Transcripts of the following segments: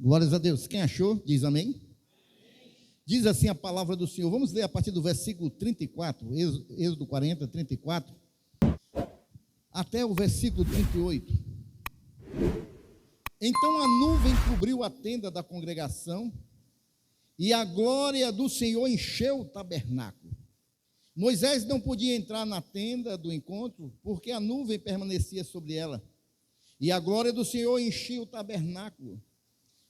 Glórias a Deus. Quem achou, diz amém. Diz assim a palavra do Senhor. Vamos ler a partir do versículo 34, Êxodo 40, 34, até o versículo 38. Então a nuvem cobriu a tenda da congregação, e a glória do Senhor encheu o tabernáculo. Moisés não podia entrar na tenda do encontro, porque a nuvem permanecia sobre ela, e a glória do Senhor enchia o tabernáculo.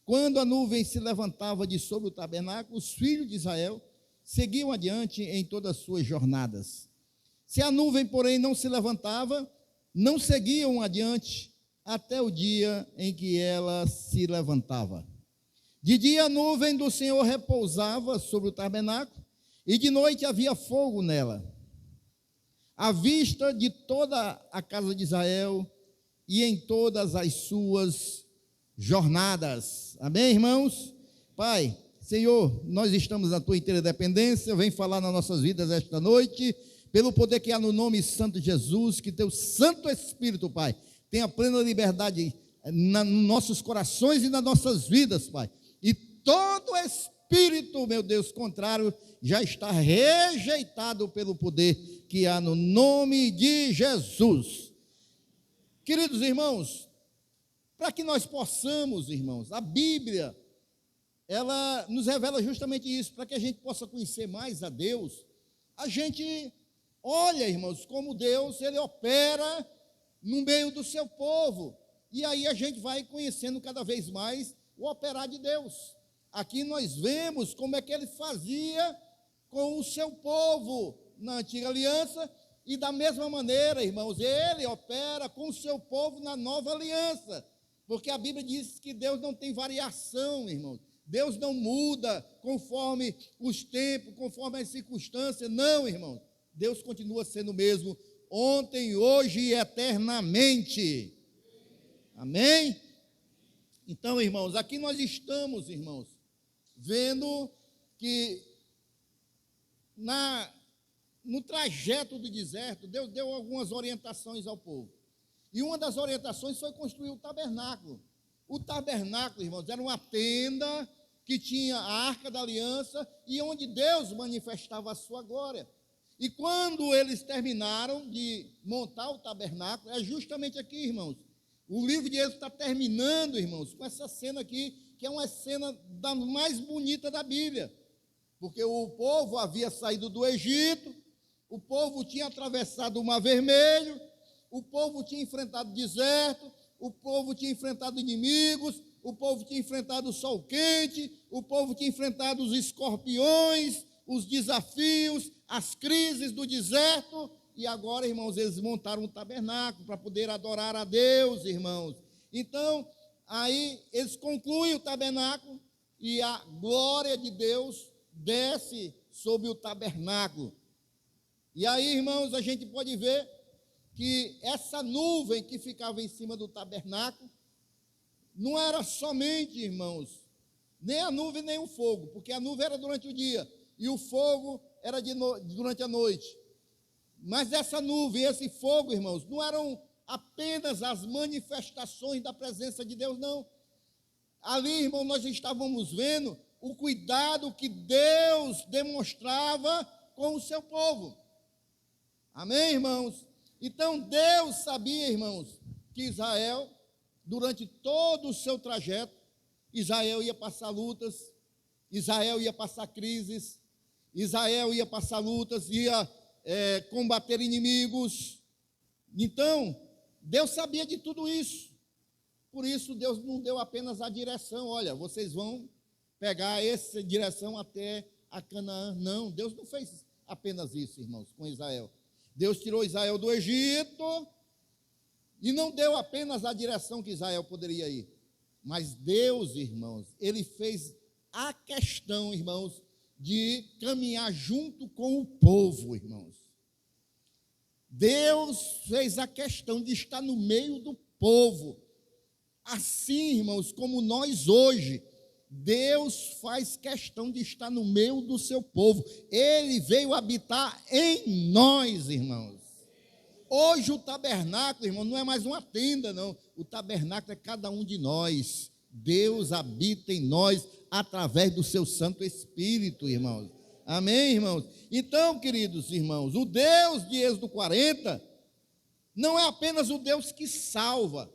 Quando a nuvem se levantava de sobre o tabernáculo, os filhos de Israel seguiam adiante em todas as suas jornadas. Se a nuvem, porém, não se levantava, não seguiam adiante até o dia em que ela se levantava. De dia a nuvem do Senhor repousava sobre o tabernáculo, e de noite havia fogo nela, à vista de toda a casa de Israel e em todas as suas jornadas. Amém, irmãos? Pai, Senhor, nós estamos na tua inteira dependência, vem falar nas nossas vidas esta noite, pelo poder que há no nome santo de Jesus, que teu Santo Espírito, Pai, tenha plena liberdade nos nossos corações e nas nossas vidas, Pai, e todo espírito, meu Deus, contrário, já está rejeitado pelo poder que há no nome de Jesus. Queridos irmãos, para que nós possamos, irmãos, a Bíblia, ela nos revela justamente isso, para que a gente possa conhecer mais a Deus. A gente olha, irmãos, como Deus, ele opera no meio do seu povo, e aí a gente vai conhecendo cada vez mais o operar de Deus. Aqui nós vemos como é que ele fazia com o seu povo na antiga aliança, e da mesma maneira, irmãos, ele opera com o seu povo na nova aliança. Porque a Bíblia diz que Deus não tem variação, irmãos. Deus não muda conforme os tempos, conforme as circunstâncias. Não, irmãos. Deus continua sendo o mesmo ontem, hoje e eternamente. Amém? Então, irmãos, aqui nós estamos, irmãos, vendo que no trajeto do deserto, Deus deu algumas orientações ao povo. E uma das orientações foi construir o tabernáculo. O tabernáculo, irmãos, era uma tenda que tinha a arca da aliança e onde Deus manifestava a sua glória. E quando eles terminaram de montar o tabernáculo, é justamente aqui, irmãos. O livro de Êxodo está terminando, irmãos, com essa cena aqui, que é uma cena da mais bonita da Bíblia. Porque o povo havia saído do Egito, o povo tinha atravessado o Mar Vermelho, o povo tinha enfrentado deserto, o povo tinha enfrentado inimigos, o povo tinha enfrentado o sol quente, o povo tinha enfrentado os escorpiões, os desafios, as crises do deserto, e agora, irmãos, eles montaram um tabernáculo para poder adorar a Deus, irmãos. Então, aí eles concluem o tabernáculo e a glória de Deus desce sobre o tabernáculo. E aí, irmãos, a gente pode ver que essa nuvem que ficava em cima do tabernáculo não era somente, irmãos, nem a nuvem nem o fogo, porque a nuvem era durante o dia e o fogo era durante a noite. Mas essa nuvem, esse fogo, irmãos, não eram apenas as manifestações da presença de Deus, não. Ali, irmão, nós estávamos vendo o cuidado que Deus demonstrava com o seu povo. Amém, irmãos? Então, Deus sabia, irmãos, que Israel, durante todo o seu trajeto, Israel ia passar lutas, Israel ia passar crises, Israel ia passar lutas, ia combater inimigos. Então, Deus sabia de tudo isso. Por isso, Deus não deu apenas a direção, olha, vocês vão pegar essa direção até a Canaã. Não, Deus não fez apenas isso, irmãos, com Israel. Deus tirou Israel do Egito e não deu apenas a direção que Israel poderia ir. Mas Deus, irmãos, ele fez a questão, irmãos, de caminhar junto com o povo, irmãos. Deus fez a questão de estar no meio do povo. Assim, irmãos, como nós hoje, Deus faz questão de estar no meio do seu povo. Ele veio habitar em nós, irmãos. Hoje o tabernáculo, irmão, não é mais uma tenda, não. O tabernáculo é cada um de nós. Deus habita em nós através do seu Santo Espírito, irmãos. Amém, irmãos? Então, queridos irmãos, o Deus de Êxodo 40 não é apenas o Deus que salva,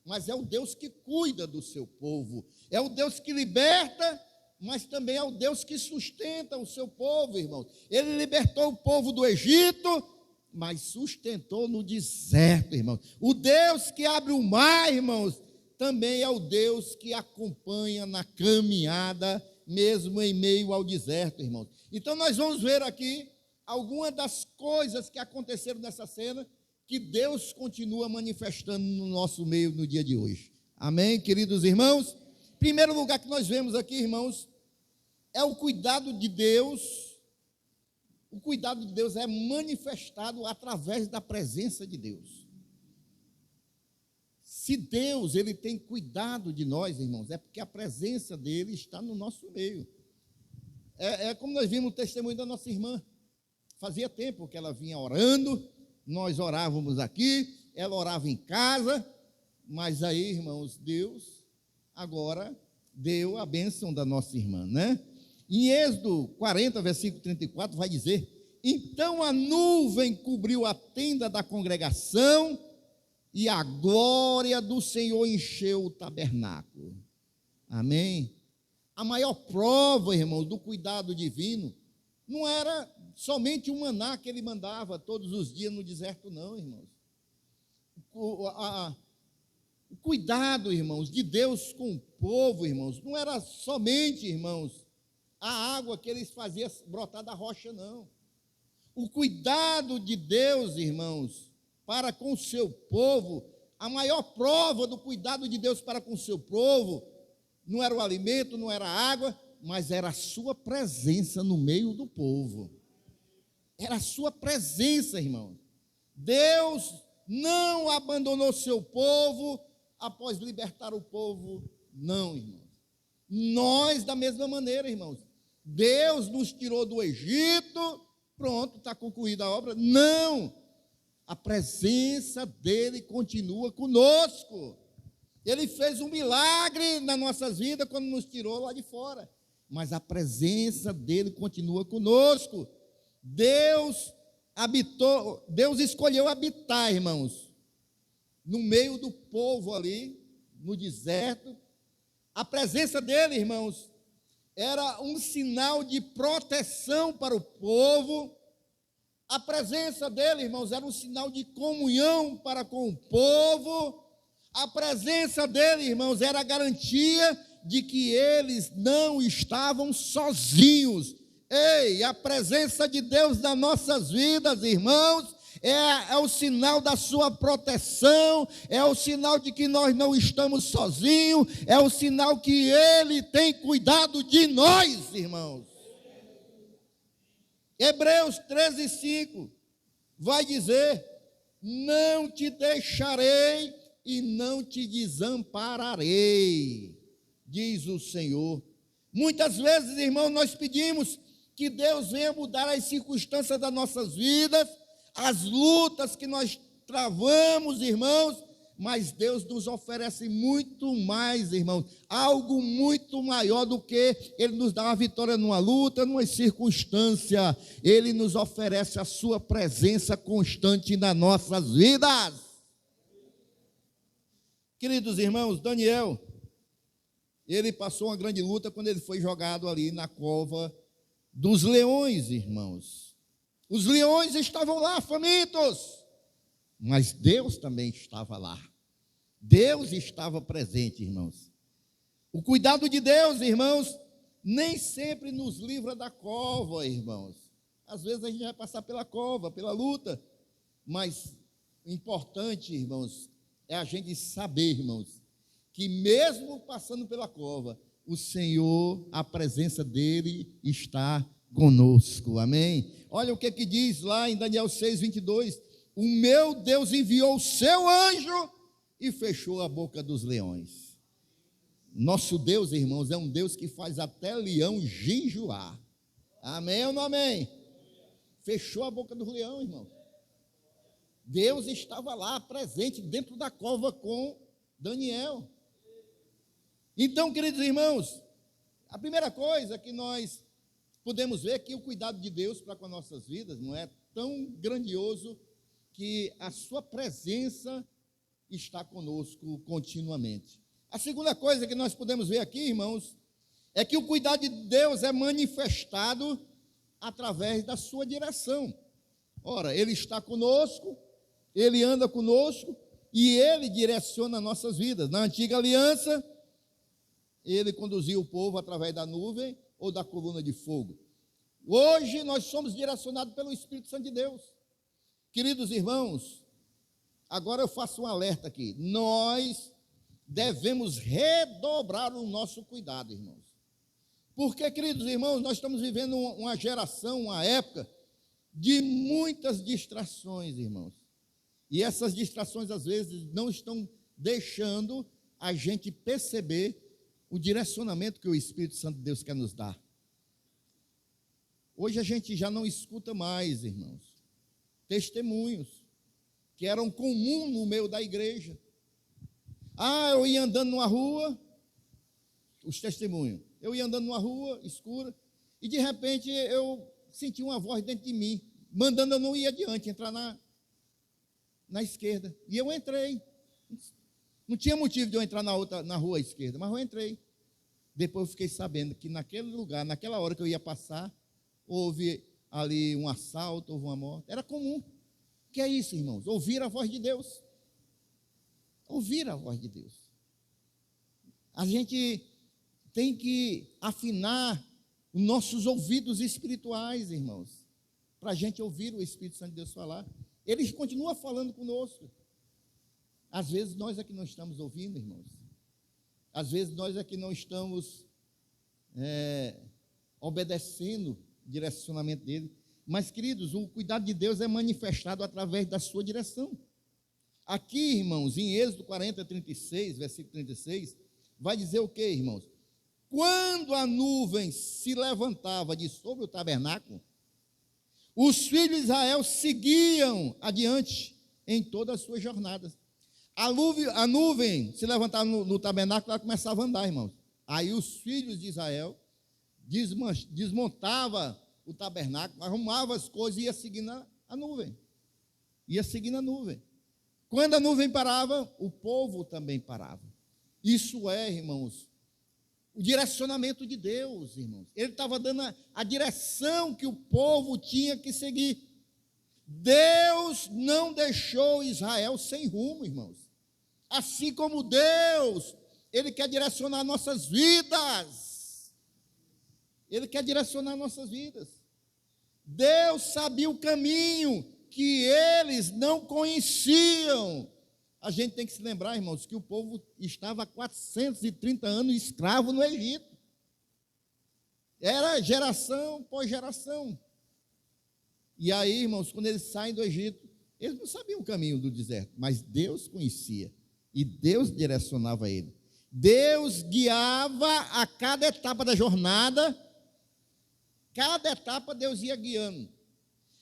mas é o Deus que cuida do seu povo. É o Deus que liberta, mas também é o Deus que sustenta o seu povo, irmãos. Ele libertou o povo do Egito, mas sustentou no deserto, irmãos. O Deus que abre o mar, irmãos, também é o Deus que acompanha na caminhada, mesmo em meio ao deserto, irmãos. Então nós vamos ver aqui algumas das coisas que aconteceram nessa cena, que Deus continua manifestando no nosso meio no dia de hoje. Amém, queridos irmãos? Primeiro lugar que nós vemos aqui, irmãos, é o cuidado de Deus. O cuidado de Deus é manifestado através da presença de Deus. Se Deus, ele tem cuidado de nós, irmãos, é porque a presença dele está no nosso meio. É como nós vimos o testemunho da nossa irmã. Fazia tempo que ela vinha orando, nós orávamos aqui, ela orava em casa, mas aí, irmãos, Deus agora deu a bênção da nossa irmã, né? Em Êxodo 40, versículo 34, vai dizer: então a nuvem cobriu a tenda da congregação e a glória do Senhor encheu o tabernáculo. Amém? A maior prova, irmãos, do cuidado divino não era somente o maná que ele mandava todos os dias no deserto, não, irmãos. O cuidado, irmãos, de Deus com o povo, irmãos, não era somente, irmãos, a água que eles faziam brotar da rocha, não. O cuidado de Deus, irmãos, para com o seu povo, a maior prova do cuidado de Deus para com o seu povo, não era o alimento, não era a água, mas era a sua presença no meio do povo. Era a sua presença, irmão. Deus não abandonou seu povo após libertar o povo, não, irmãos. Nós, da mesma maneira, irmãos, Deus nos tirou do Egito, pronto, está concluída a obra. Não, a presença dele continua conosco. Ele fez um milagre nas nossas vidas quando nos tirou lá de fora, mas a presença dele continua conosco. Deus escolheu habitar, irmãos, no meio do povo ali, no deserto. A presença dele, irmãos, era um sinal de proteção para o povo. A presença dele, irmãos, era um sinal de comunhão para com o povo. A presença dele, irmãos, era a garantia de que eles não estavam sozinhos. Ei, a presença de Deus nas nossas vidas, irmãos, é o sinal da sua proteção, é o sinal de que nós não estamos sozinhos, é o sinal que Ele tem cuidado de nós, irmãos. Hebreus 13:5 vai dizer: não te deixarei e não te desampararei, diz o Senhor. Muitas vezes, irmãos, nós pedimos que Deus venha mudar as circunstâncias das nossas vidas, as lutas que nós travamos, irmãos, mas Deus nos oferece muito mais, irmãos, algo muito maior do que Ele nos dá uma vitória numa luta, numa circunstância. Ele nos oferece a sua presença constante nas nossas vidas. Queridos irmãos, Daniel, ele passou uma grande luta quando ele foi jogado ali na cova dos leões, irmãos. Os leões estavam lá, famintos, mas Deus também estava lá. Deus estava presente, irmãos. O cuidado de Deus, irmãos, nem sempre nos livra da cova, irmãos. Às vezes a gente vai passar pela cova, pela luta, mas o importante, irmãos, é a gente saber, irmãos, que mesmo passando pela cova, o Senhor, a presença dele está conosco, amém? Olha o que diz lá em Daniel 6:22, o meu Deus enviou o seu anjo e fechou a boca dos leões. Nosso Deus, irmãos, é um Deus que faz até leão jejuar, amém ou não amém? Fechou a boca dos leões, irmão. Deus estava lá presente dentro da cova com Daniel. Então, queridos irmãos, a primeira coisa que nós podemos ver é que o cuidado de Deus para com as nossas vidas não é tão grandioso que a sua presença está conosco continuamente. A segunda coisa que nós podemos ver aqui, irmãos, é que o cuidado de Deus é manifestado através da sua direção. Ora, Ele está conosco, Ele anda conosco e Ele direciona nossas vidas. Na antiga aliança, Ele conduzia o povo através da nuvem ou da coluna de fogo. Hoje nós somos direcionados pelo Espírito Santo de Deus. Queridos irmãos, agora eu faço um alerta aqui. Nós devemos redobrar o nosso cuidado, irmãos. Porque, queridos irmãos, nós estamos vivendo uma geração, uma época de muitas distrações, irmãos. E essas distrações, às vezes, não estão deixando a gente perceber o direcionamento que o Espírito Santo de Deus quer nos dar. Hoje a gente já não escuta mais, irmãos, testemunhos que eram comuns no meio da igreja. Eu ia andando numa rua, os testemunhos. Eu ia andando numa rua escura e de repente eu senti uma voz dentro de mim, mandando eu não ir adiante, entrar na esquerda. E eu entrei. Não tinha motivo de eu entrar na rua esquerda, mas eu entrei. Depois eu fiquei sabendo que naquele lugar, naquela hora que eu ia passar, houve ali um assalto, houve uma morte. Era comum. O que é isso, irmãos? Ouvir a voz de Deus. Ouvir a voz de Deus. A gente tem que afinar os nossos ouvidos espirituais, irmãos, para a gente ouvir o Espírito Santo de Deus falar. Ele continua falando conosco. Às vezes nós é que não estamos ouvindo, irmãos. Às vezes nós é que não estamos obedecendo o direcionamento dele. Mas, queridos, o cuidado de Deus é manifestado através da sua direção. Aqui, irmãos, em Êxodo 40, 36, versículo 36, vai dizer o quê, irmãos? Quando a nuvem se levantava de sobre o tabernáculo, os filhos de Israel seguiam adiante em todas as suas jornadas. A nuvem se levantava no tabernáculo, ela começava a andar, irmãos. Aí os filhos de Israel desmontavam o tabernáculo, arrumavam as coisas e ia seguindo a nuvem. Ia seguindo a nuvem. Quando a nuvem parava, o povo também parava. Isso é, irmãos, o direcionamento de Deus, irmãos. Ele estava dando a direção que o povo tinha que seguir. Deus não deixou Israel sem rumo, irmãos. Assim como Deus, Ele quer direcionar nossas vidas. Ele quer direcionar nossas vidas. Deus sabia o caminho que eles não conheciam. A gente tem que se lembrar, irmãos, que o povo estava há 430 anos escravo no Egito. Era geração por geração. E aí, irmãos, quando eles saem do Egito, eles não sabiam o caminho do deserto, mas Deus conhecia. E Deus direcionava ele. Deus guiava a cada etapa da jornada. Cada etapa Deus ia guiando.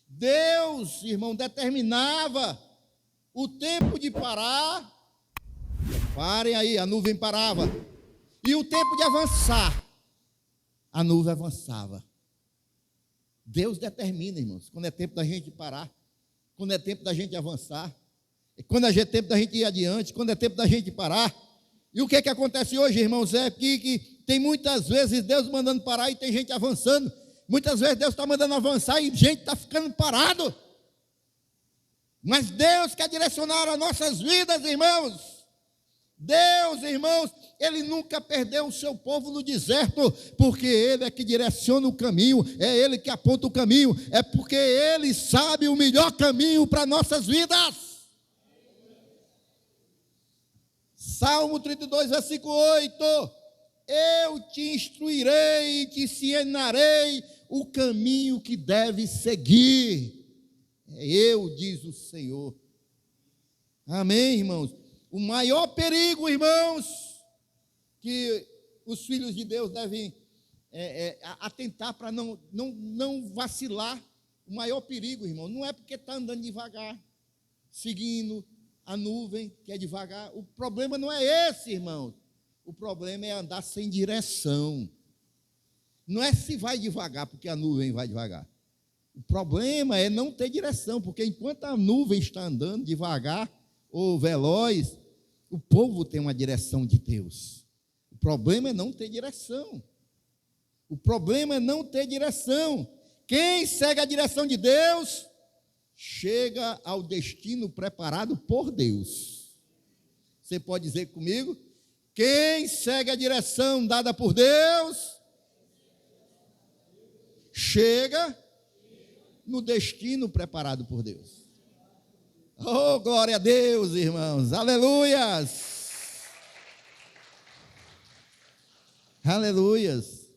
Deus, irmão, determinava o tempo de parar. Parem aí, a nuvem parava. E o tempo de avançar, a nuvem avançava. Deus determina, irmãos, quando é tempo da gente parar, quando é tempo da gente avançar, quando é tempo da gente ir adiante, quando é tempo da gente parar. E o que acontece hoje, irmãos, é que tem muitas vezes Deus mandando parar e tem gente avançando. Muitas vezes Deus está mandando avançar e gente está ficando parado. Mas Deus quer direcionar as nossas vidas, irmãos. Deus, irmãos, Ele nunca perdeu o seu povo no deserto, porque Ele é que direciona o caminho, é Ele que aponta o caminho, é porque Ele sabe o melhor caminho para nossas vidas. Salmo 32, versículo 8: eu te instruirei e te ensinarei o caminho que deves seguir. Eu, diz o Senhor. Amém, irmãos? O maior perigo, irmãos, que os filhos de Deus devem atentar para não vacilar. O maior perigo, irmão, não é porque está andando devagar, seguindo a nuvem, que é devagar. O problema não é esse, irmão. O problema é andar sem direção. Não é se vai devagar, porque a nuvem vai devagar. O problema é não ter direção, porque enquanto a nuvem está andando devagar ou veloz, o povo tem uma direção de Deus. O problema é não ter direção. O problema é não ter direção. Quem segue a direção de Deus, chega ao destino preparado por Deus. Você pode dizer comigo? Quem segue a direção dada por Deus, chega no destino preparado por Deus. Oh, glória a Deus, irmãos. Aleluias. Aleluias.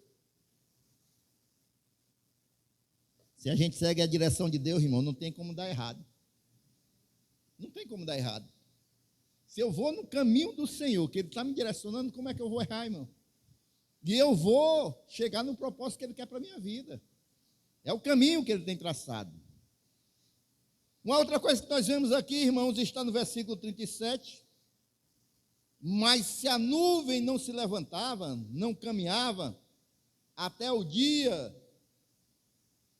Se a gente segue a direção de Deus, irmão, não tem como dar errado. Não tem como dar errado. Se eu vou no caminho do Senhor, que Ele está me direcionando, como é que eu vou errar, irmão? E eu vou chegar no propósito que Ele quer para a minha vida. É o caminho que Ele tem traçado. Uma outra coisa que nós vemos aqui, irmãos, está no versículo 37. Mas se a nuvem não se levantava, não caminhava, até o dia,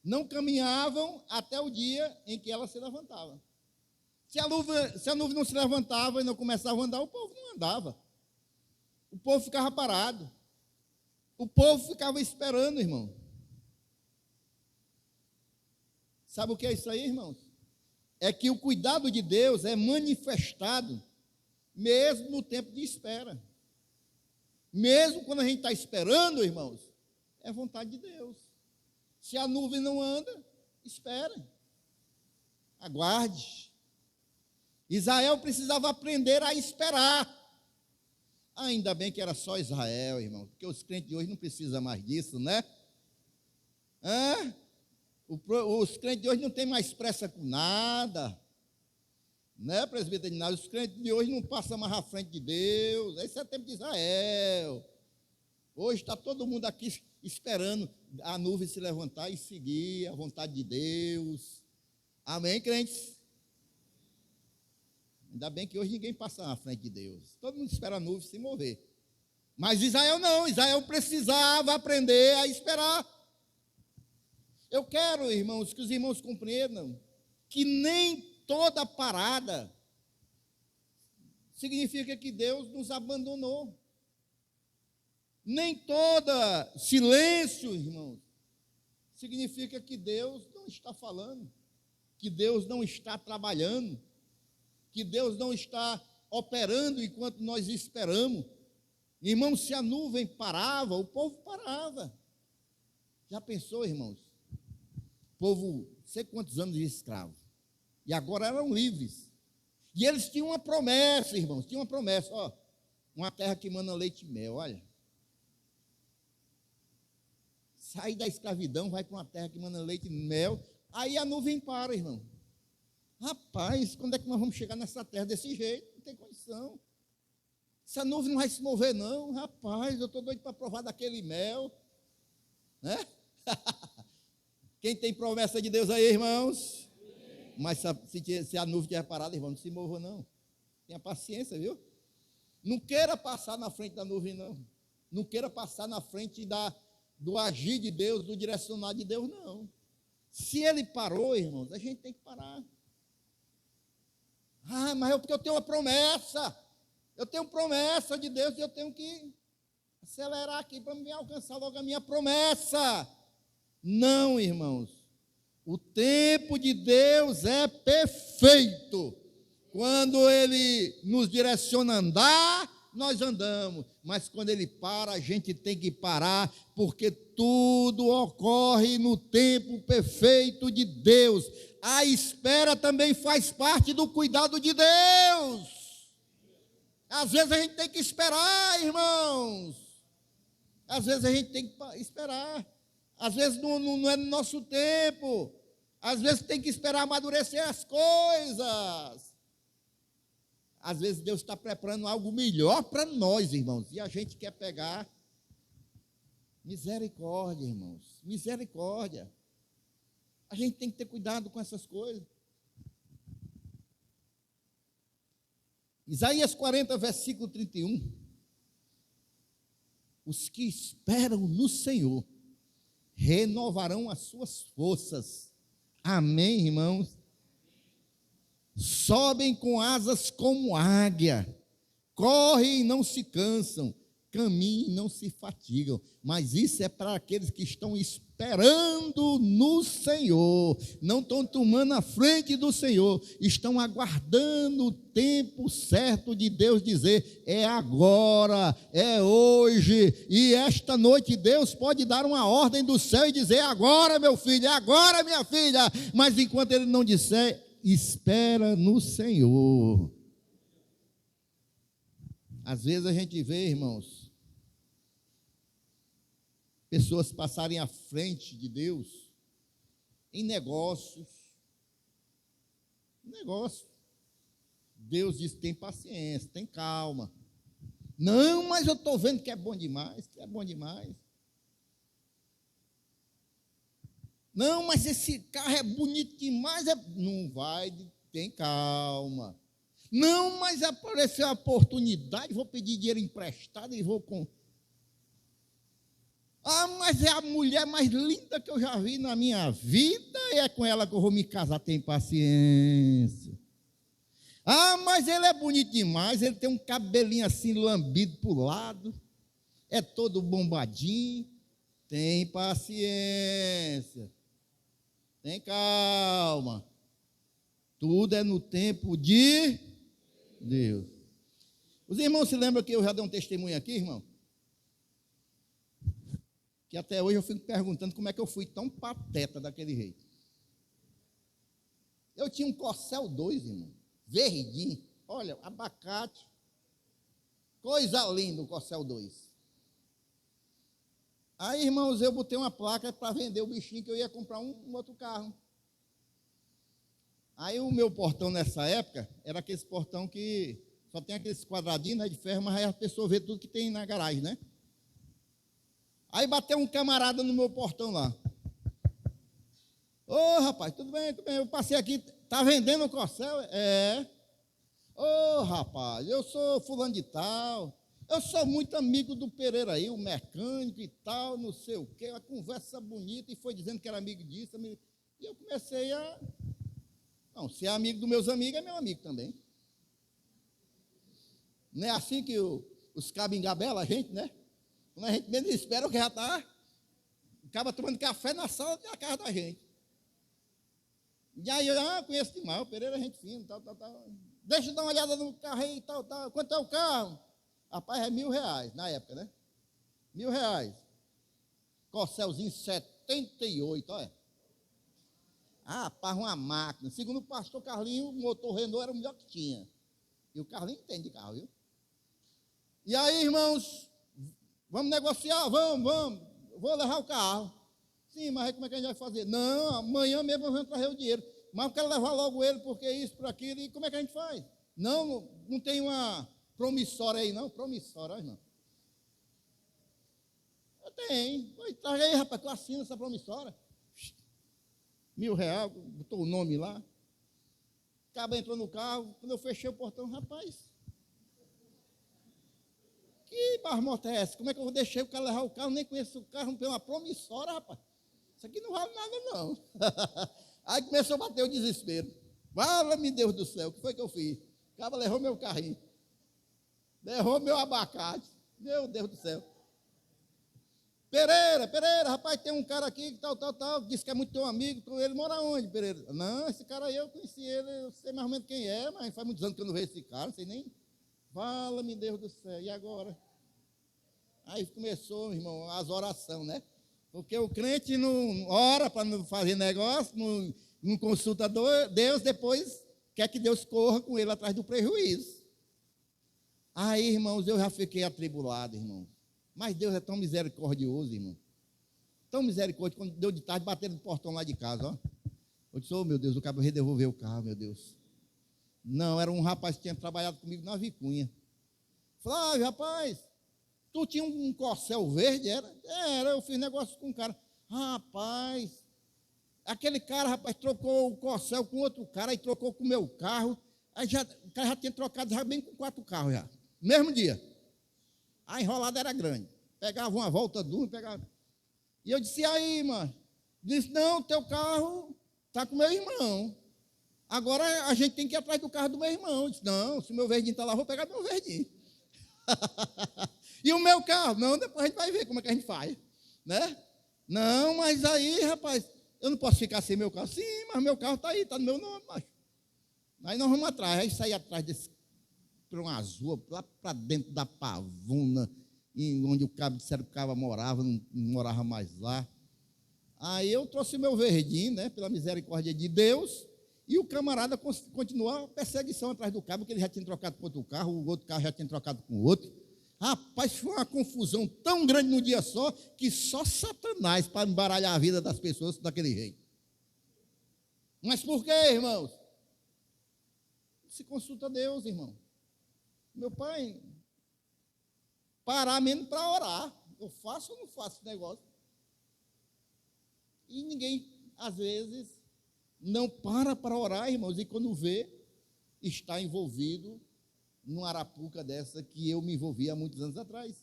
não caminhavam até o dia em que ela se levantava. Se a nuvem não se levantava e não começava a andar, o povo não andava. O povo ficava parado. O povo ficava esperando, irmão. Sabe o que é isso aí, irmãos? É que o cuidado de Deus é manifestado mesmo no tempo de espera. Mesmo quando a gente está esperando, irmãos, é vontade de Deus. Se a nuvem não anda, espera. Aguarde. Israel precisava aprender a esperar. Ainda bem que era só Israel, irmão, porque os crentes de hoje não precisam mais disso, né? Os crentes de hoje não têm mais pressa com nada, né, presbítero Inácio? Os crentes de hoje não passam mais à frente de Deus. Esse é o tempo de Israel. Hoje está todo mundo aqui esperando a nuvem se levantar e seguir a vontade de Deus. Amém, crentes? Ainda bem que hoje ninguém passa na frente de Deus. Todo mundo espera a nuvem se mover. Mas Israel não. Israel precisava aprender a esperar. Eu quero, irmãos, que os irmãos compreendam que nem toda parada significa que Deus nos abandonou. Nem toda silêncio, irmãos, significa que Deus não está falando, que Deus não está trabalhando, que Deus não está operando enquanto nós esperamos. Irmãos, se a nuvem parava, o povo parava. Já pensou, irmãos? O povo, não sei quantos anos de escravo, e agora eram livres. E eles tinham uma promessa, irmãos, tinham uma promessa, ó, uma terra que manda leite e mel, olha. Sai da escravidão, vai para uma terra que manda leite e mel, aí a nuvem para, irmão. Rapaz, quando é que nós vamos chegar nessa terra desse jeito? Não tem condição. Essa nuvem não vai se mover, não. Rapaz, eu estou doido para provar daquele mel. Né? Quem tem promessa de Deus aí, irmãos? Mas se a nuvem estiver parada, irmão, não se mova, não. Tenha paciência, viu? Não queira passar na frente da nuvem, não. Não queira passar na frente do agir de Deus, do direcionar de Deus, não. Se ele parou, irmãos, a gente tem que parar. Ah, mas porque eu tenho uma promessa. Eu tenho promessa de Deus e eu tenho que acelerar aqui para me alcançar logo a minha promessa. Não, irmãos. O tempo de Deus é perfeito. Quando Ele nos direciona a andar, nós andamos. Mas quando Ele para, a gente tem que parar, porque tudo ocorre no tempo perfeito de Deus. A espera também faz parte do cuidado de Deus. Às vezes a gente tem que esperar, irmãos. Às vezes a gente tem que esperar. Às vezes não é no nosso tempo. Às vezes tem que esperar amadurecer as coisas. Às vezes Deus está preparando algo melhor para nós, irmãos. E a gente quer pegar. Misericórdia, irmãos. Misericórdia. A gente tem que ter cuidado com essas coisas. Isaías 40, versículo 31. os que esperam no Senhor renovarão as suas forças. Amém, irmãos? Sobem com asas como águia, correm e não se cansam, caminham e não se fatigam. Mas isso é para aqueles que estão esperando no Senhor, não estão tomando a frente do Senhor, estão aguardando o tempo certo de Deus dizer: é agora, é hoje, e esta noite Deus pode dar uma ordem do céu e dizer: agora, meu filho, é agora, minha filha. Mas enquanto Ele não disser, espera no Senhor. Às vezes a gente vê, irmãos, pessoas passarem à frente de Deus em negócios. Deus diz: tem paciência, tem calma. Não, mas eu estou vendo que é bom demais, Não, mas esse carro é bonito demais. Não vai, tem calma. Não, mas apareceu a oportunidade, vou pedir dinheiro emprestado e vou com... Ah, mas é a mulher mais linda que eu já vi na minha vida e é com ela que eu vou me casar, tem paciência. Ah, mas ele é bonito demais, ele tem um cabelinho assim lambido para o lado, é todo bombadinho, tem paciência. Tem calma. Tudo é no tempo de Deus. Os irmãos se lembram que eu já dei um testemunho aqui, irmão? Que até hoje eu fico perguntando como é que eu fui tão pateta daquele jeito. Eu tinha um Corcel 2, irmão, verdinho. Olha, abacate. Coisa linda o Corcel 2. Aí, irmãos, eu botei uma placa para vender o bichinho, que eu ia comprar um outro carro. Aí o meu portão nessa época era aquele portão que só tem aqueles quadradinhos, né, de ferro, mas aí a pessoa vê tudo que tem na garagem, né? Aí bateu um camarada no meu portão lá. Ô, rapaz, tudo bem, eu passei aqui, tá vendendo o Corcel? É. Ô, rapaz, eu sou fulano de tal, eu sou muito amigo do Pereira aí, o mecânico e tal, não sei o quê, uma conversa bonita, e foi dizendo que era amigo disso, e eu comecei a... Não, se é amigo dos meus amigos, é meu amigo também. Não é assim que os cabos engabelam a gente, né? Quando a gente menos espera, o que já está, acaba tomando café na sala da casa da gente. E aí eu conheço demais, o Pereira é gente fina, tal. Deixa eu dar uma olhada no carro aí, tal. Quanto é o carro? Rapaz, é R$1.000, na época, né? R$1.000. Corcelzinho 78, olha. Rapaz, uma máquina. Segundo o pastor Carlinho, o motor Renault era o melhor que tinha. E o Carlinho entende de carro, viu? E aí, irmãos, vamos negociar? Vamos. Vou levar o carro. Sim, mas aí como é que a gente vai fazer? Não, amanhã mesmo eu vou trazer o dinheiro. Mas eu quero levar logo ele, porque isso, por aquilo. E como é que a gente faz? Não tem uma promissória aí, não? Promissória, irmão. Eu tenho. Traz aí, rapaz, que eu assino essa promissória. R$1.000, botou o nome lá. Acaba entrou no carro. Quando eu fechei o portão, rapaz, que marmota é essa? Como é que eu vou deixar o cara levar o carro? Nem conheço o carro, não tem uma promissória, rapaz. Isso aqui não vale nada, não. Aí começou a bater o desespero. Fala-me, Deus do céu, o que foi que eu fiz? O cara levou meu carrinho. Levou meu abacate. Meu Deus do céu. Pereira, rapaz, tem um cara aqui que tal, disse que é muito teu amigo, ele mora onde, Pereira? Não, esse cara aí eu conheci ele, eu sei mais ou menos quem é, mas faz muitos anos que eu não vejo esse cara, não sei nem. Fala-me, Deus do céu, e agora? Aí começou, irmão, as orações, né? Porque o crente não ora para não fazer negócio, não consulta Deus, depois quer que Deus corra com ele atrás do prejuízo. Aí, irmãos, eu já fiquei atribulado, irmão. Mas Deus é tão misericordioso, irmão. Tão misericordioso, quando deu de tarde, bateram no portão lá de casa, ó. Eu disse: oh, meu Deus, o cara redevolveu o carro, meu Deus. Não, era um rapaz que tinha trabalhado comigo na Vicunha. Flávio, rapaz, tu tinha um Corcel verde? Era, eu fiz negócio com um cara. Rapaz, aquele cara, rapaz, trocou o Corcel com outro cara, aí trocou com o meu carro. Aí o cara já tinha trocado já bem com 4 carros já. No mesmo dia. A enrolada era grande. pegava uma volta dura, pegava. E eu disse, e aí, irmã? Disse, não, teu carro está com meu irmão. Agora a gente tem que ir atrás do carro do meu irmão. Eu disse, não, se o meu verdinho está lá, eu vou pegar meu verdinho. E o meu carro? Não, depois a gente vai ver como é que a gente faz. Né? Não, mas aí, rapaz, eu não posso ficar sem meu carro. Sim, mas meu carro está aí, está no meu nome, macho. Aí nós vamos atrás, aí saí atrás desse trão azul, lá para dentro da Pavuna, onde o cabo disseram que o cabo morava, não morava mais lá. Aí eu trouxe meu verdinho, né, pela misericórdia de Deus, e o camarada continuou a perseguição atrás do cabo, que ele já tinha trocado com outro carro, o outro carro já tinha trocado com o outro. Rapaz, foi uma confusão tão grande num dia só, que só Satanás para embaralhar a vida das pessoas daquele jeito. Mas por quê, irmãos? Se consulta a Deus, irmão. Meu pai, parar mesmo para orar. Eu faço ou não faço esse negócio? E ninguém, às vezes, não para orar, irmãos, e quando vê, está envolvido numa arapuca dessa que eu me envolvi há muitos anos atrás.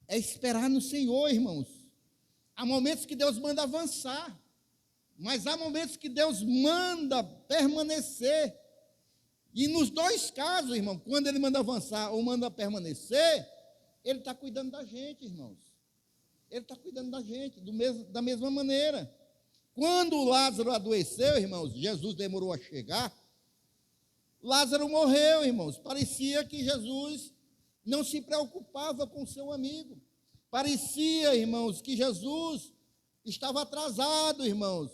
É esperar no Senhor, irmãos. Há momentos que Deus manda avançar, mas há momentos que Deus manda permanecer. E nos dois casos, irmão, quando Ele manda avançar ou manda permanecer, Ele está cuidando da gente, irmãos. Ele está cuidando da gente, da mesma maneira. Quando Lázaro adoeceu, irmãos, Jesus demorou a chegar, Lázaro morreu, irmãos. Parecia que Jesus não se preocupava com seu amigo. Parecia, irmãos, que Jesus estava atrasado, irmãos.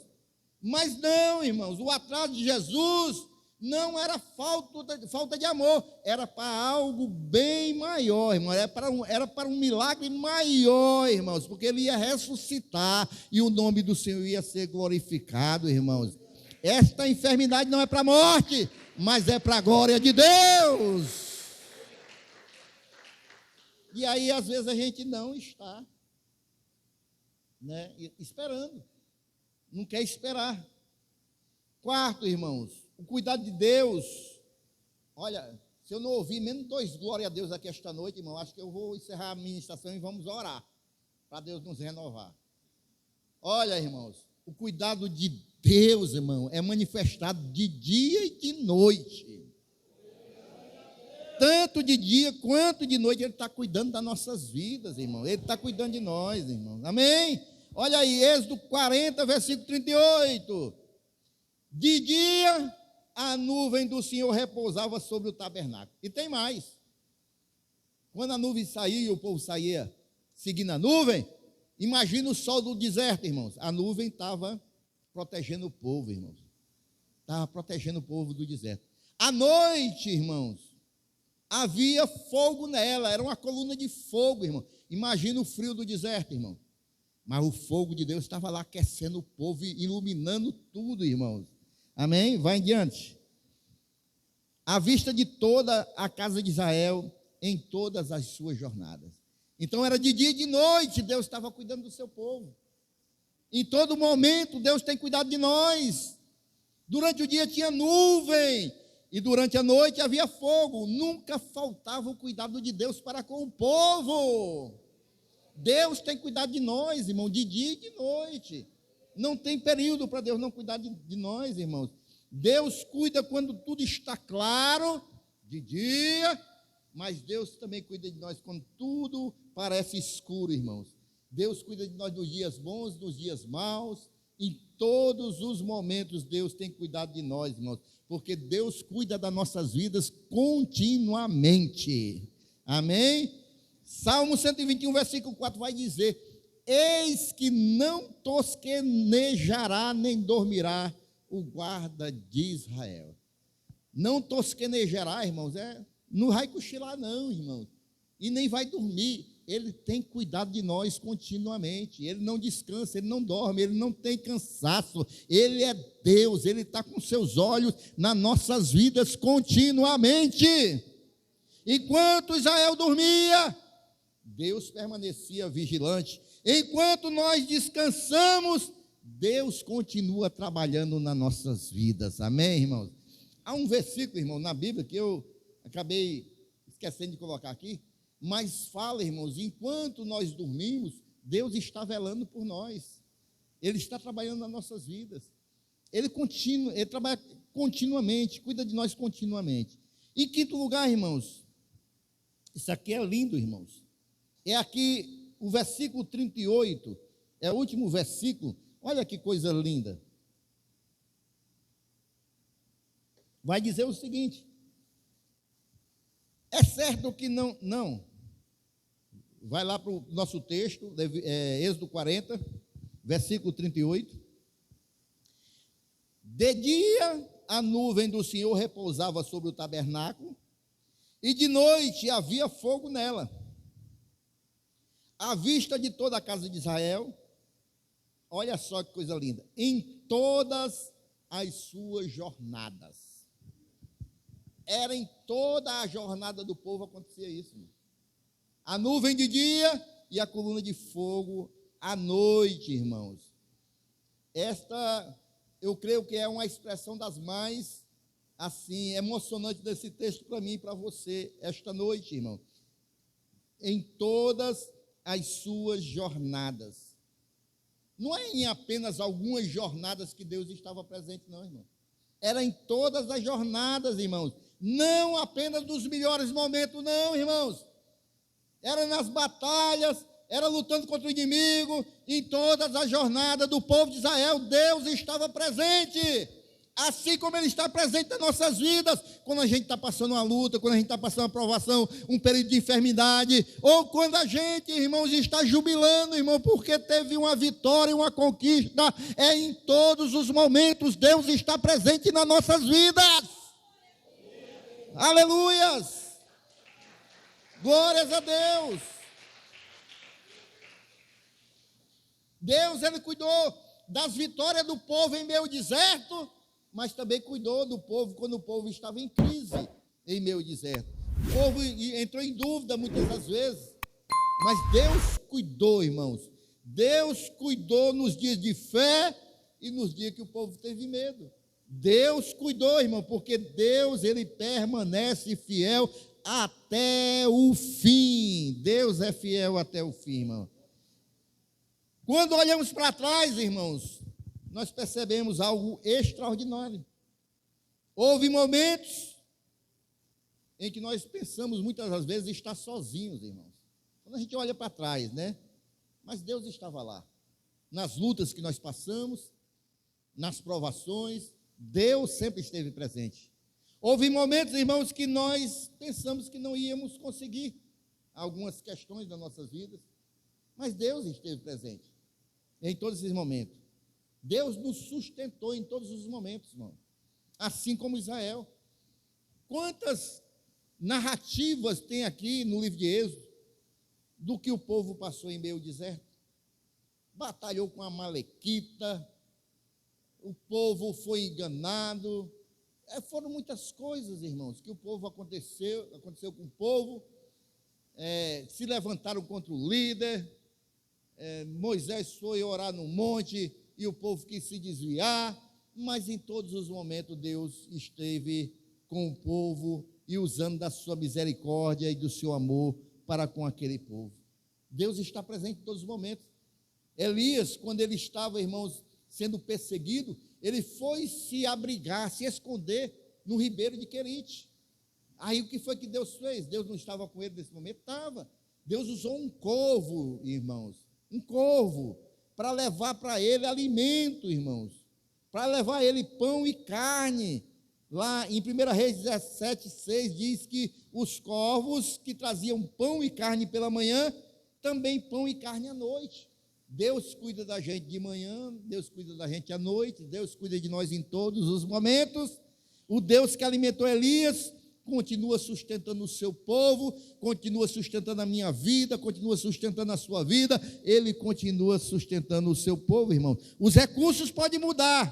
Mas não, irmãos, o atraso de Jesus não era falta de amor, era para algo bem maior, irmão, era para um milagre maior, irmãos, porque ele ia ressuscitar e o nome do Senhor ia ser glorificado, irmãos. Esta enfermidade não é para a morte, mas é para a glória de Deus. E aí, às vezes, a gente não está, né, esperando, não quer esperar. Quarto, irmãos, o cuidado de Deus. Olha, se eu não ouvir menos 2 glória a Deus aqui esta noite, irmão, acho que eu vou encerrar a ministração e vamos orar, para Deus nos renovar. Olha, irmãos, o cuidado de Deus, irmão, é manifestado de dia e de noite. Tanto de dia quanto de noite, Ele está cuidando das nossas vidas, irmão. Ele está cuidando de nós, irmão. Amém? Olha aí, Êxodo 40, versículo 38. De dia, a nuvem do Senhor repousava sobre o tabernáculo. E tem mais. Quando a nuvem saía e o povo saía seguindo a nuvem, imagina o sol do deserto, irmãos. A nuvem estava protegendo o povo, irmãos. Estava protegendo o povo do deserto. À noite, irmãos, havia fogo nela. Era uma coluna de fogo, irmão. Imagina o frio do deserto, irmão. Mas o fogo de Deus estava lá aquecendo o povo e iluminando tudo, irmãos. Amém? Vai em diante. À vista de toda a casa de Israel, em todas as suas jornadas. Então era de dia e de noite, Deus estava cuidando do seu povo. Em todo momento, Deus tem cuidado de nós. Durante o dia tinha nuvem, e durante a noite havia fogo. Nunca faltava o cuidado de Deus para com o povo. Deus tem cuidado de nós, irmão, de dia e de noite. Não tem período para Deus não cuidar de nós, irmãos. Deus cuida quando tudo está claro, de dia, mas Deus também cuida de nós quando tudo parece escuro, irmãos. Deus cuida de nós nos dias bons, nos dias maus. Em todos os momentos Deus tem cuidado de nós, irmãos, porque Deus cuida das nossas vidas continuamente. Amém? Salmo 121, versículo 4 vai dizer: eis que não tosquenejará nem dormirá o guarda de Israel. Não tosquenejará, irmãos, não vai cochilar não, irmãos, e nem vai dormir. Ele tem cuidado de nós continuamente. Ele não descansa, ele não dorme, ele não tem cansaço. Ele é Deus, ele está com seus olhos nas nossas vidas continuamente. Enquanto Israel dormia, Deus permanecia vigilante. Enquanto nós descansamos, Deus continua trabalhando nas nossas vidas. Amém, irmãos? Há um versículo, irmão, na Bíblia que eu acabei esquecendo de colocar aqui, Mas fala, irmãos, enquanto nós dormimos, Deus está velando por nós. Ele está trabalhando nas nossas vidas. Ele trabalha continuamente, cuida de nós continuamente. Em quinto lugar, irmãos, isso aqui é lindo, irmãos. É aqui o versículo 38, é o último versículo. Olha que coisa linda. Vai dizer o seguinte: é certo que não. Vai lá para o nosso texto, Êxodo 40, versículo 38. De dia a nuvem do Senhor repousava sobre o tabernáculo, e de noite havia fogo nela, à vista de toda a casa de Israel. Olha só que coisa linda. Em todas as suas jornadas. Era em toda a jornada do povo acontecia isso. A nuvem de dia e a coluna de fogo à noite, irmãos. Esta, eu creio que é uma expressão das mais, assim, emocionantes desse texto para mim e para você, esta noite, irmão. Em todas as suas jornadas. Não é em apenas algumas jornadas que Deus estava presente, não, irmão. Era em todas as jornadas, irmãos. Não apenas nos melhores momentos, não, irmãos. Era nas batalhas, era lutando contra o inimigo, em todas as jornadas do povo de Israel, Deus estava presente. Assim como Ele está presente nas nossas vidas, quando a gente está passando uma luta, quando a gente está passando uma provação, um período de enfermidade, ou quando a gente, irmãos, está jubilando, irmão, porque teve uma vitória, uma conquista, é em todos os momentos Deus está presente nas nossas vidas. Aleluias! Glórias a Deus! Deus, Ele cuidou das vitórias do povo em meio ao deserto, mas também cuidou do povo quando o povo estava em crise em meio ao deserto. O povo entrou em dúvida muitas das vezes, mas Deus cuidou, irmãos. Deus cuidou nos dias de fé e nos dias que o povo teve medo. Deus cuidou, irmão, porque Deus, Ele permanece fiel até o fim. Deus é fiel até o fim, irmão. Quando olhamos para trás, irmãos, nós percebemos algo extraordinário. Houve momentos em que nós pensamos muitas das vezes estar sozinhos, irmãos. Quando a gente olha para trás, né? Mas Deus estava lá. Nas lutas que nós passamos, nas provações, Deus sempre esteve presente. Houve momentos, irmãos, que nós pensamos que não íamos conseguir algumas questões das nossas vidas, mas Deus esteve presente em todos esses momentos. Deus nos sustentou em todos os momentos, irmão. Assim como Israel. Quantas narrativas tem aqui no livro de Êxodo do que o povo passou em meio ao deserto? Batalhou com a Amalequita, o povo foi enganado. Foram muitas coisas, irmãos, que o povo aconteceu com o povo. Se levantaram contra o líder. Moisés foi orar no monte e o povo quis se desviar, mas em todos os momentos Deus esteve com o povo e usando da sua misericórdia e do seu amor para com aquele povo. Deus está presente em todos os momentos. Elias, quando ele estava, irmãos, sendo perseguido, ele foi se abrigar, se esconder no ribeiro de Querite. Aí o que foi que Deus fez? Deus não estava com ele nesse momento? Estava. Deus usou um corvo, irmãos, um corvo, para levar para ele alimento, irmãos, para levar a ele pão e carne. Lá em 1 Reis 17:6 diz que os corvos que traziam pão e carne pela manhã, também pão e carne à noite. Deus cuida da gente de manhã, Deus cuida da gente à noite, Deus cuida de nós em todos os momentos. O Deus que alimentou Elias continua sustentando o seu povo, continua sustentando a minha vida, continua sustentando a sua vida, Ele continua sustentando o seu povo, irmão. Os recursos podem mudar,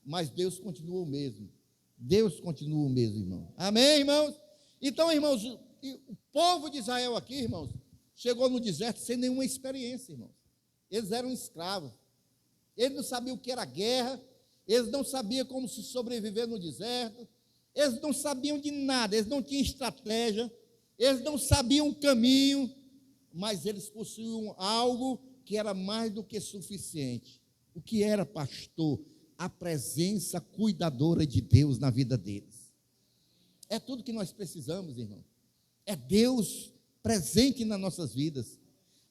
mas Deus continua o mesmo. Deus continua o mesmo, irmão. Amém, irmãos? Então, irmãos, o povo de Israel aqui, irmãos, chegou no deserto sem nenhuma experiência, irmãos. Eles eram escravos. Eles não sabiam o que era guerra, eles não sabiam como se sobreviver no deserto, eles não sabiam de nada, eles não tinham estratégia, eles não sabiam o caminho, mas eles possuíam algo que era mais do que suficiente. O que era, pastor? A presença cuidadora de Deus na vida deles. É tudo que nós precisamos, irmão. É Deus presente nas nossas vidas.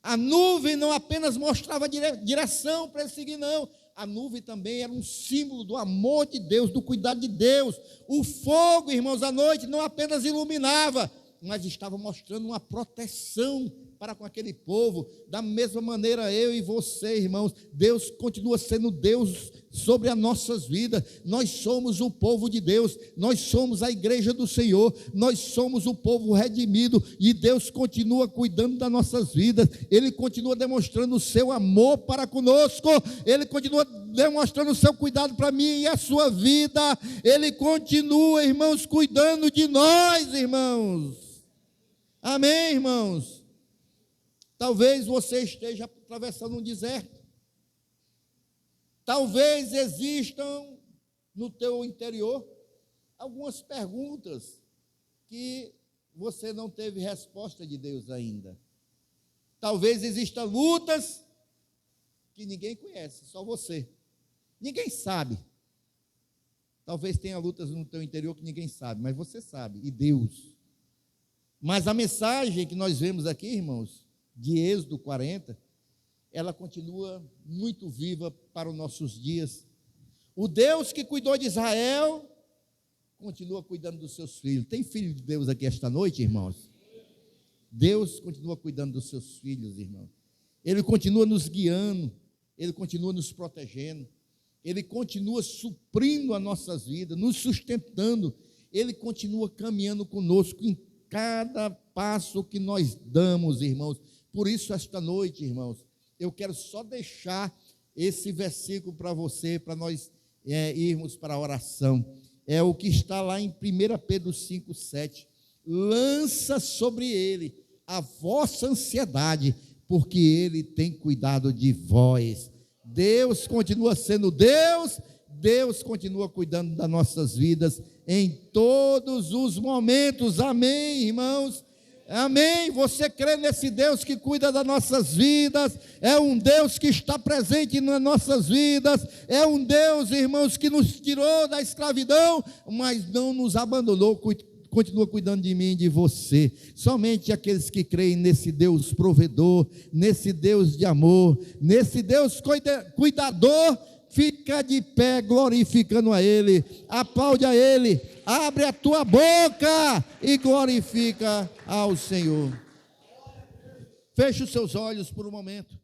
A nuvem não apenas mostrava direção para ele seguir, não. A nuvem também era um símbolo do amor de Deus, do cuidado de Deus. O fogo, irmãos, à noite não apenas iluminava, mas estava mostrando uma proteção para com aquele povo. Da mesma maneira, eu e você, irmãos, Deus continua sendo Deus sobre as nossas vidas. Nós somos o povo de Deus, nós somos a igreja do Senhor, nós somos o povo redimido, e Deus continua cuidando das nossas vidas. Ele continua demonstrando o seu amor para conosco, Ele continua demonstrando o seu cuidado para mim e a sua vida. Ele continua, irmãos, cuidando de nós, irmãos. Amém, irmãos? Talvez você esteja atravessando um deserto. Talvez existam no teu interior algumas perguntas que você não teve resposta de Deus ainda. Talvez existam lutas que ninguém conhece, só você. Ninguém sabe. Talvez tenha lutas no teu interior que ninguém sabe, mas você sabe, e Deus. Mas a mensagem que nós vemos aqui, irmãos, de Êxodo 40, ela continua muito viva para os nossos dias. O Deus que cuidou de Israel continua cuidando dos seus filhos. Tem filho de Deus aqui esta noite, irmãos? Deus continua cuidando dos seus filhos, irmãos. Ele continua nos guiando, Ele continua nos protegendo, Ele continua suprindo as nossas vidas, nos sustentando. Ele continua caminhando conosco em cada passo que nós damos, irmãos. Por isso, esta noite, irmãos, eu quero só deixar esse versículo para você, para nós irmos para a oração. É o que está lá em 1 Pedro 5,7. Lança sobre ele a vossa ansiedade, porque ele tem cuidado de vós. Deus continua sendo Deus, Deus continua cuidando das nossas vidas em todos os momentos. Amém, irmãos? Amém? Você crê nesse Deus que cuida das nossas vidas? É um Deus que está presente nas nossas vidas. É um Deus, irmãos, que nos tirou da escravidão, mas não nos abandonou, continua cuidando de mim e de você. Somente aqueles que creem nesse Deus provedor, nesse Deus de amor, nesse Deus cuidador, fica de pé glorificando a Ele, aplaude a Ele, abre a tua boca e glorifica ao Senhor. Feche os seus olhos por um momento.